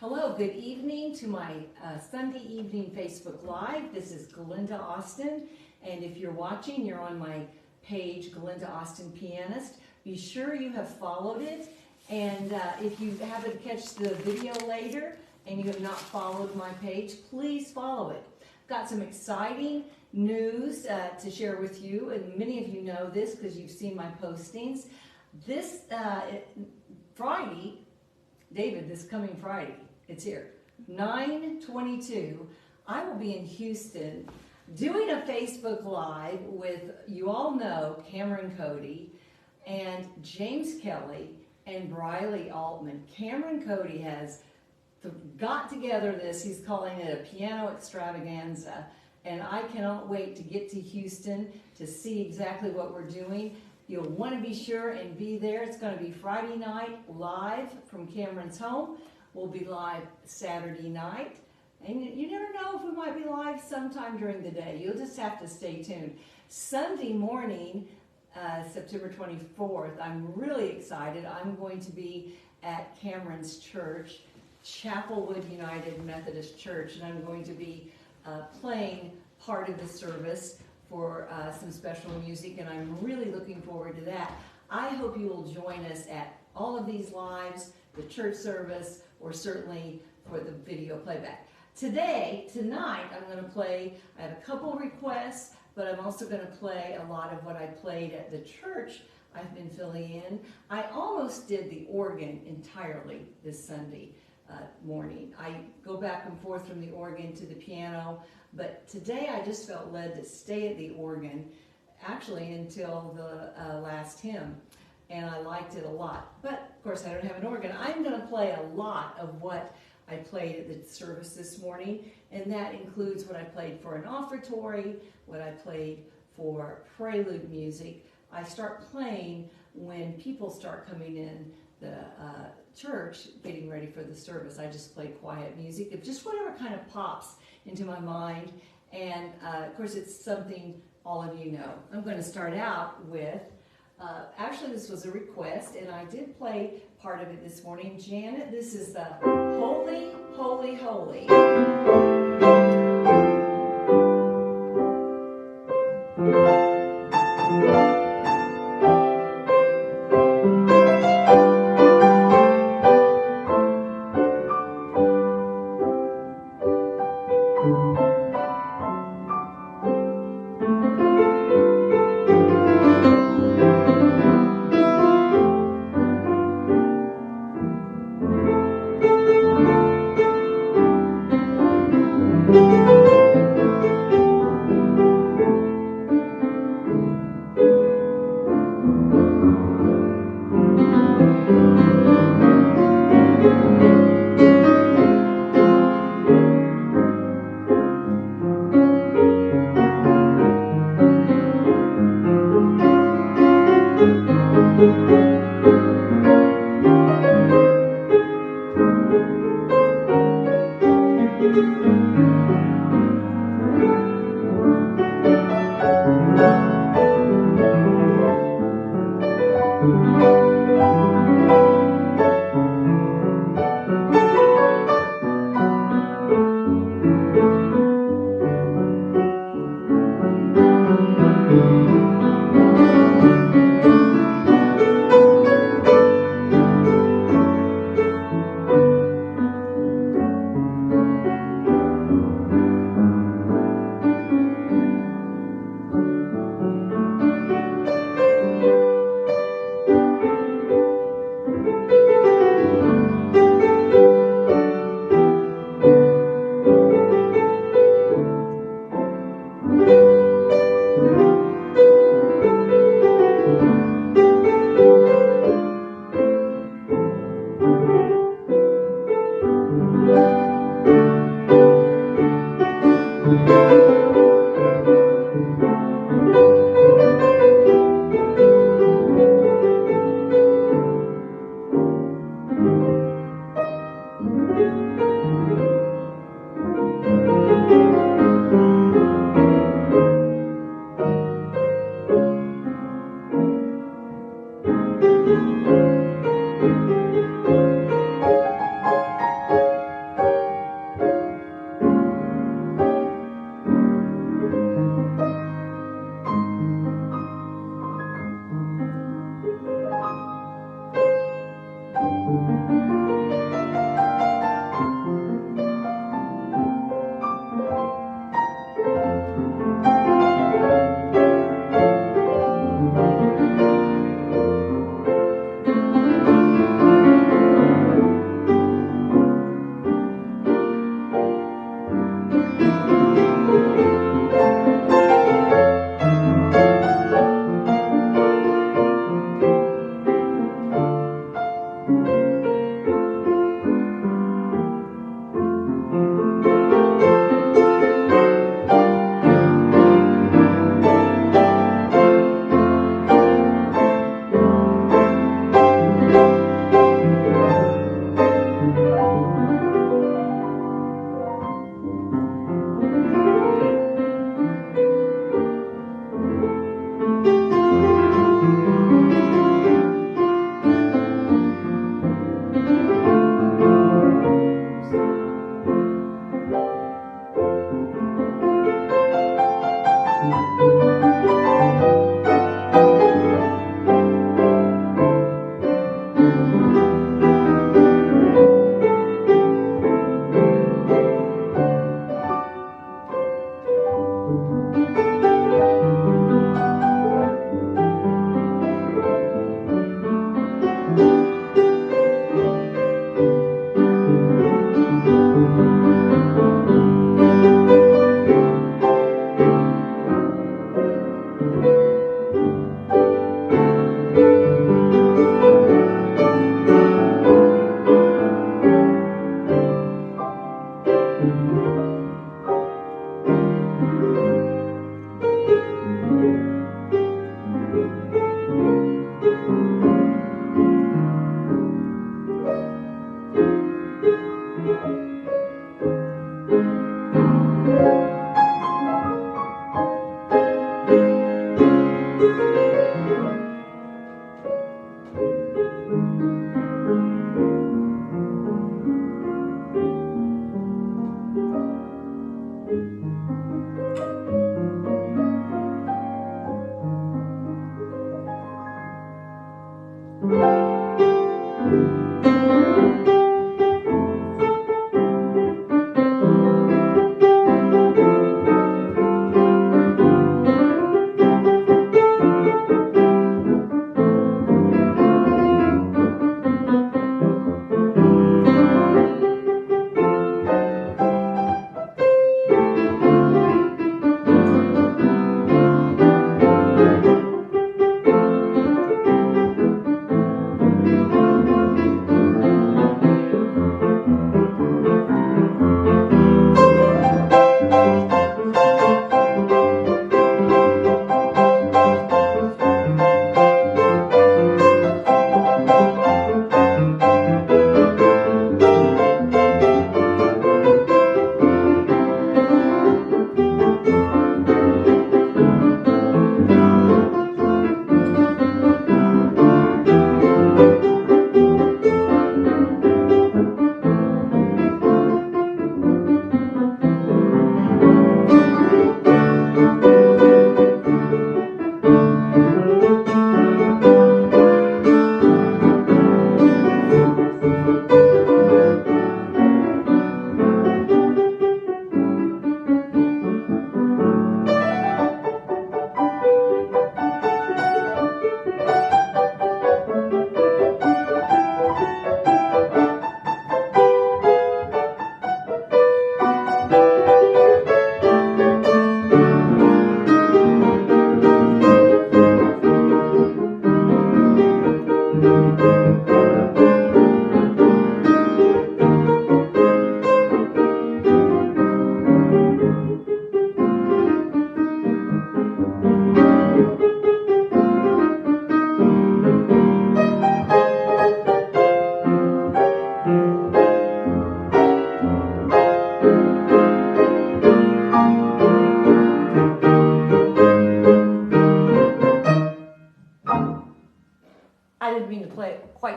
Hello, good evening to my Sunday evening Facebook Live. This is Galinda Austin, and if you're watching, you're on my page, Galinda Austin Pianist. Be sure you have followed it, and if you happen to catch the video later and you have not followed my page, please follow it. Got some exciting news to share with you, and many of you know this because you've seen my postings. This Friday, David, this coming Friday, it's here, 9/22, I will be in Houston doing a Facebook Live with, you all know, Cameron Cody and James Kelly and Briley Altman. Cameron Cody has got together this, he's calling it a piano extravaganza, and I cannot wait to get to Houston to see exactly what we're doing. You'll want to be sure and be there. It's going to be Friday night live from Cameron's home. We'll be live Saturday night. And you never know if we might be live sometime during the day. You'll just have to stay tuned. Sunday morning, September 24th, I'm really excited. I'm going to be at Cameron's church, Chapelwood United Methodist Church, and I'm going to be playing part of the service for some special music, and I'm really looking forward to that. I hope you will join us at all of these lives, the church service, or certainly for the video playback. Tonight, I'm going to play, I have a couple requests, but I'm also going to play a lot of what I played at the church I've been filling in. I almost did the organ entirely this Sunday morning. I go back and forth from the organ to the piano, but today I just felt led to stay at the organ, actually until the last hymn, and I liked it a lot. But of course I don't have an organ. I'm going to play a lot of what I played at the service this morning, and that includes what I played for an offertory, what I played for prelude music. I start playing when people start coming in the church getting ready for the service. I just play quiet music of just whatever kind of pops into my mind, and of course it's something all of you know. I'm going to start out with, actually this was a request, and I did play part of it this morning. Janet, this is the Holy, Holy, Holy.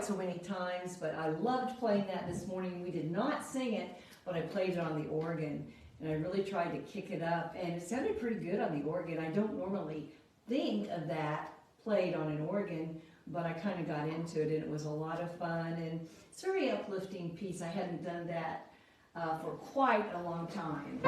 quite so many times, but I loved playing that this morning. We did not sing it, but I played it on the organ, and I really tried to kick it up, and it sounded pretty good on the organ. I don't normally think of that played on an organ, but I kind of got into it, and it was a lot of fun, and it's a very uplifting piece. I hadn't done that for quite a long time.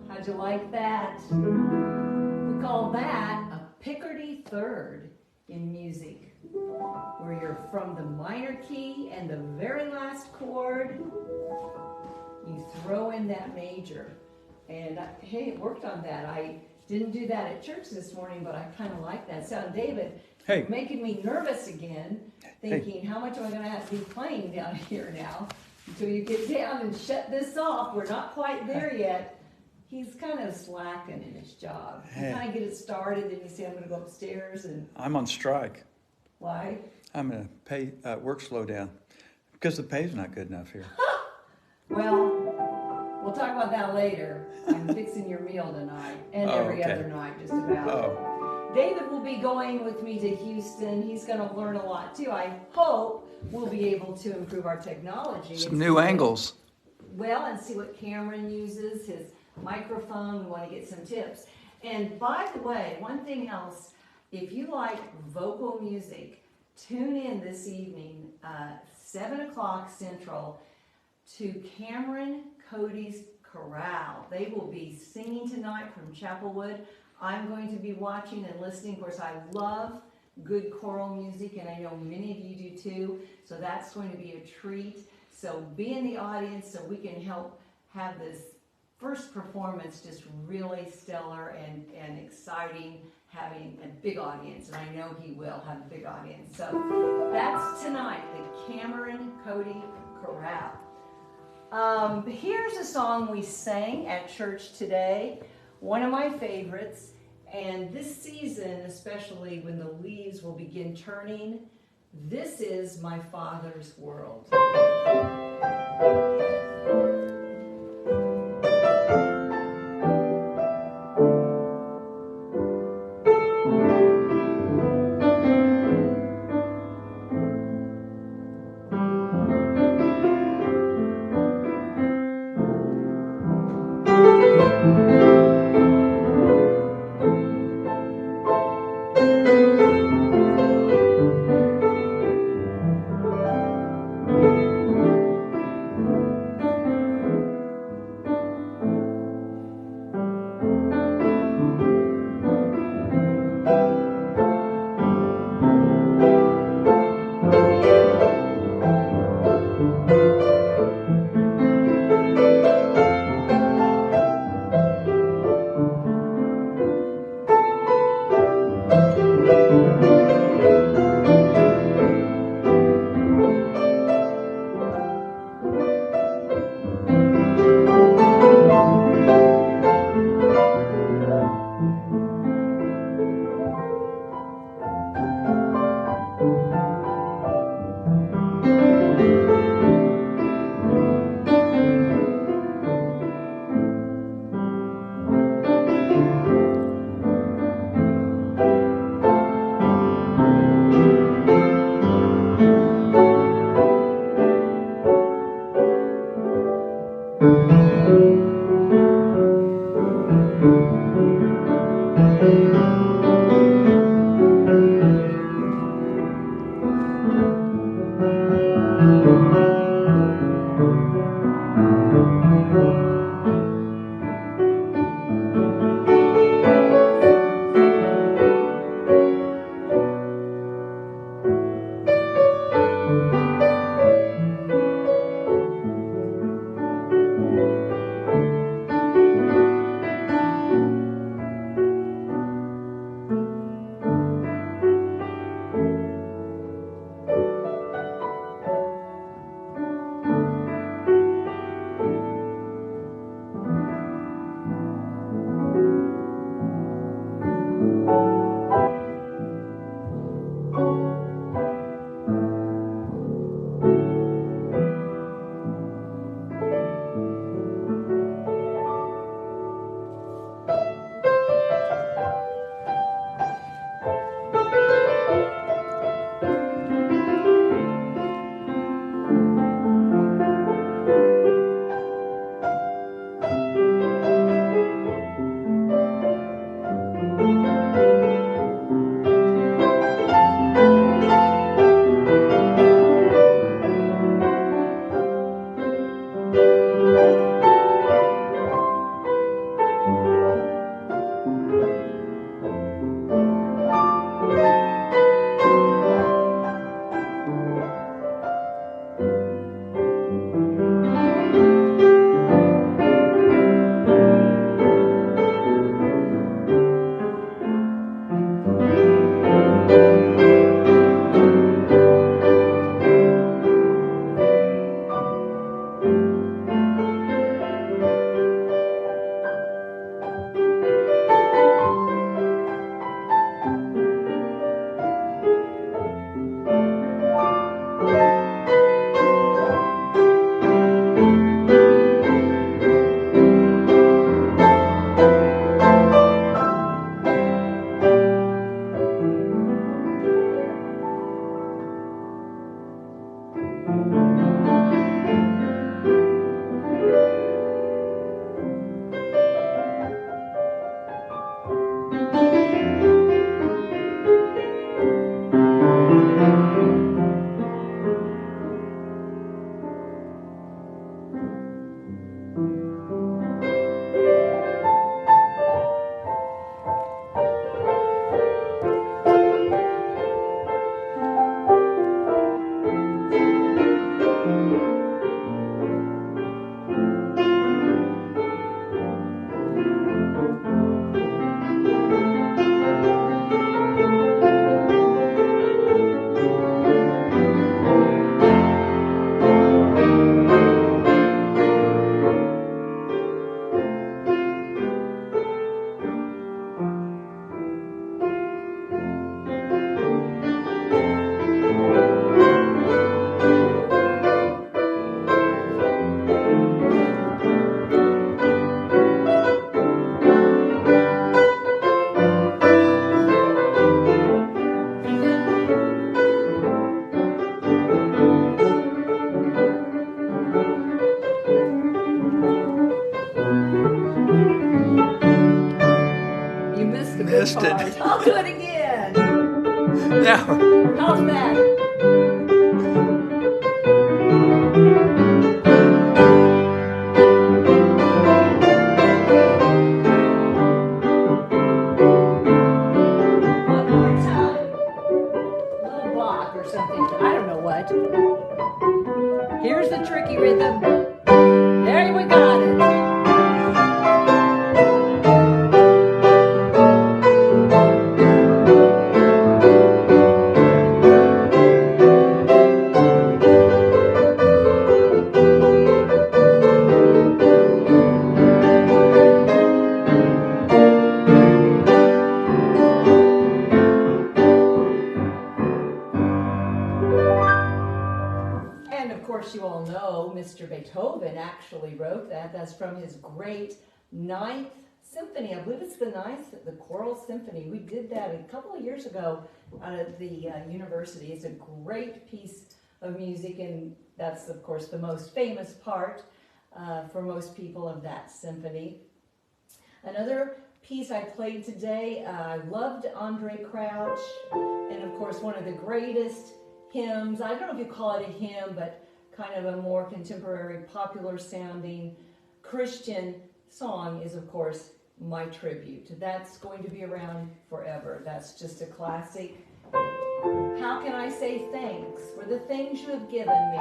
How'd you like that? We call that a Picardy third in music, where you're from the minor key and the very last chord, you throw in that major. And hey, it worked on that. I didn't do that at church this morning, but I kind of like that sound. David, hey, making me nervous again, thinking, how much am I going to have to be playing down here now until you get down and shut this off? We're not quite there yet. He's kind of slacking in his job. You kind of get it started, then you say, I'm going to go upstairs. And I'm on strike. Why? I'm going to pay work slow down because the pay's not good enough here. Well, we'll talk about that later. I'm fixing your meal tonight and every other night, just about. Oh. David will be going with me to Houston. He's going to learn a lot too. I hope we'll be able to improve our technology. Some new angles. And see what Cameron uses, his microphone. We want to get some tips. And by the way, one thing else, if you like vocal music, tune in this evening, 7 o'clock Central, to Cameron Cody's Chorale. They will be singing tonight from Chapelwood. I'm going to be watching and listening. Of course, I love good choral music, and I know many of you do too, so that's going to be a treat. So be in the audience so we can help have this first performance just really stellar and exciting, having a big audience, and I know he will have a big audience. So that's tonight, the Cameron Cody Chorale. Here's a song we sang at church today, one of my favorites, and this season, especially when the leaves will begin turning, this is My Father's World. missed it. I'll do it again. Now, How's that? One more time. A little block or something. I don't know what. Here's the tricky rhythm. There we got it. And of course you all know Mr. Beethoven actually wrote that. That's from his great Ninth Symphony. I believe it's the Ninth, the Choral Symphony. We did that a couple of years ago out of the university. It's a great piece of music, and that's of course the most famous part for most people of that symphony. Another piece I played today. I loved Andre Crouch, and of course one of the greatest hymns. I don't know if you call it a hymn, but kind of a more contemporary, popular sounding Christian song is, of course, My Tribute. That's going to be around forever. That's just a classic. How can I say thanks for the things you have given me?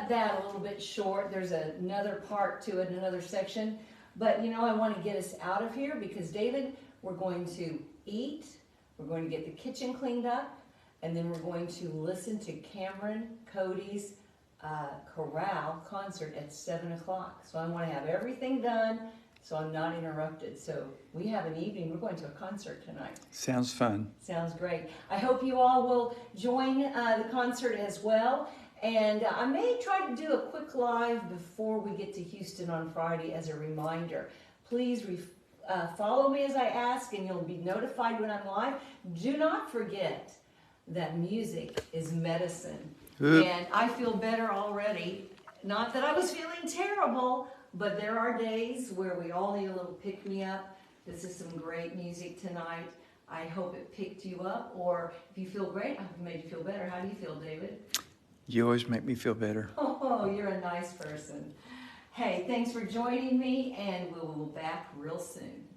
That a little bit short. There's another part to it, another section. But you know, I want to get us out of here because David, we're going to eat, we're going to get the kitchen cleaned up, and then we're going to listen to Cameron Cody's chorale concert at 7 o'clock. So I want to have everything done so I'm not interrupted. So we have an evening. We're going to a concert tonight. Sounds fun. Sounds great. I hope you all will join the concert as well. And I may try to do a quick live before we get to Houston on Friday as a reminder. Please follow me as I ask, and you'll be notified when I'm live. Do not forget that music is medicine. And I feel better already. Not that I was feeling terrible, but there are days where we all need a little pick-me-up. This is some great music tonight. I hope it picked you up, or if you feel great, I hope it made you feel better. How do you feel, David? You always make me feel better. Oh, you're a nice person. Hey, thanks for joining me, and we'll be back real soon.